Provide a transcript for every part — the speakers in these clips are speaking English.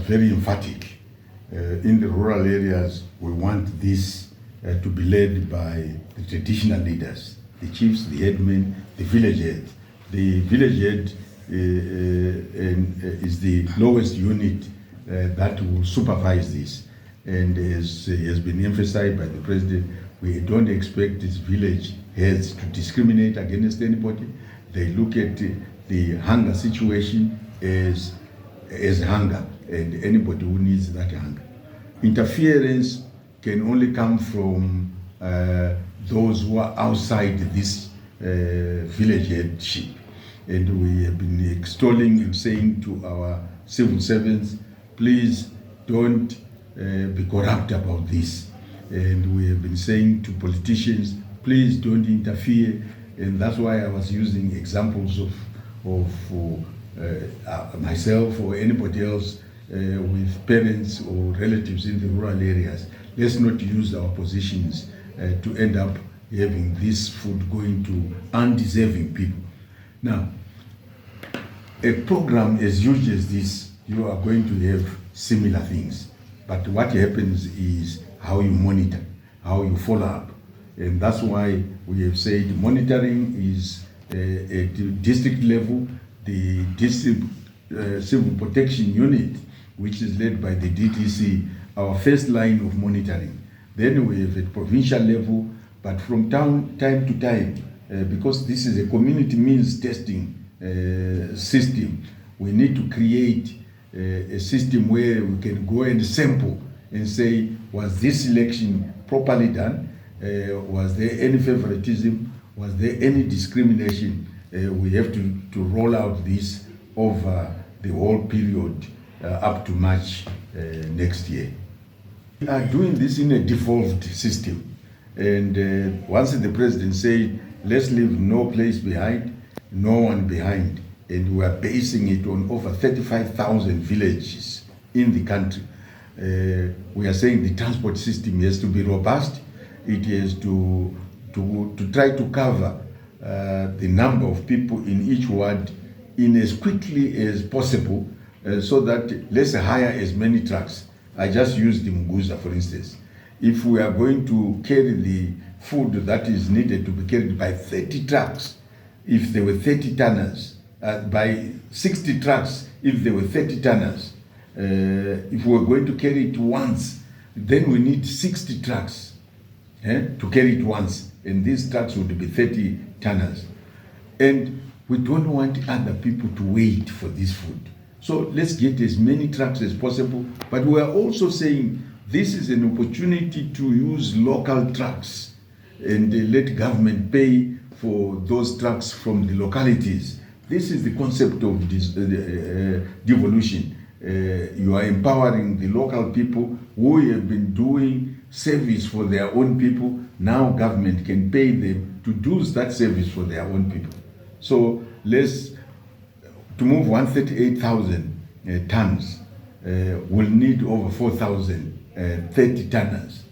very emphatic. In the rural areas, we want this to be led by the traditional leaders, the chiefs, the headmen, the village head. The village head is the lowest unit that will supervise this. And as has been emphasized by the president, we don't expect these village heads to discriminate against anybody. They look at the hunger situation as hunger, and anybody who needs that hunger. Interference can only come from those who are outside this village headship. And we have been extolling and saying to our civil servants, please don't be corrupt about this. And we have been saying to politicians, please don't interfere. And that's why I was using examples of myself or anybody else with parents or relatives in the rural areas. Let's not use our positions to end up having this food going to undeserving people. Now, a program as huge as this, you are going to have similar things. But what happens is how you monitor, how you follow up. And that's why we have said monitoring is at district level, the district civil protection unit, which is led by the DTC, our first line of monitoring. Then we have at provincial level, but from time to time, because this is a community means testing system, we need to create a system where we can go and sample and say, was this election properly done? Was there any favoritism? Was there any discrimination? We have to roll out this over the whole period up to March next year. We are doing this in a devolved system. And once the president said, let's leave no place behind, no one behind. And we are basing it on over 35,000 villages in the country. We are saying the transport system has to be robust. It has to try to cover the number of people in each ward in as quickly as possible, so that let's hire as many trucks. I just used the Muguza, for instance. If we are going to carry the food that is needed to be carried by 30 trucks, if there were 30 tonners, by 60 trucks, if there were 30 tonners, if we were going to carry it once, then we need 60 trucks to carry it once, and these trucks would be 30 tonners. And we don't want other people to wait for this food. So let's get as many trucks as possible, but we are also saying this is an opportunity to use local trucks and let government pay for those trucks from the localities. This is the concept of this, devolution. You are empowering the local people who have been doing service for their own people. Now government can pay them to do that service for their own people. So to move 138,000 tons, we'll need over 4,030 tonners.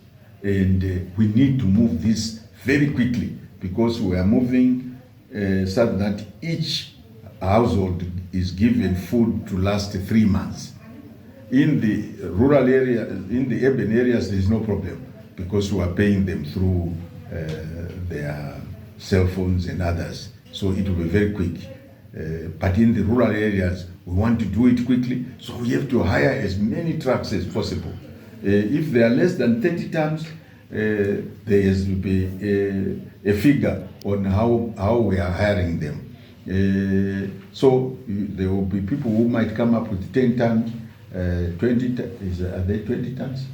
And we need to move this very quickly, because we are moving so that each household is given food to last 3 months. In the rural area, in the urban areas, there is no problem, because we are paying them through their cell phones and others. So it will be very quick. But in the rural areas, we want to do it quickly, so we have to hire as many trucks as possible. If they are less than 30 tons, there has to be a figure on how we are hiring them. So there will be people who might come up with 10 tons, 20 tons. Are they 20 tons?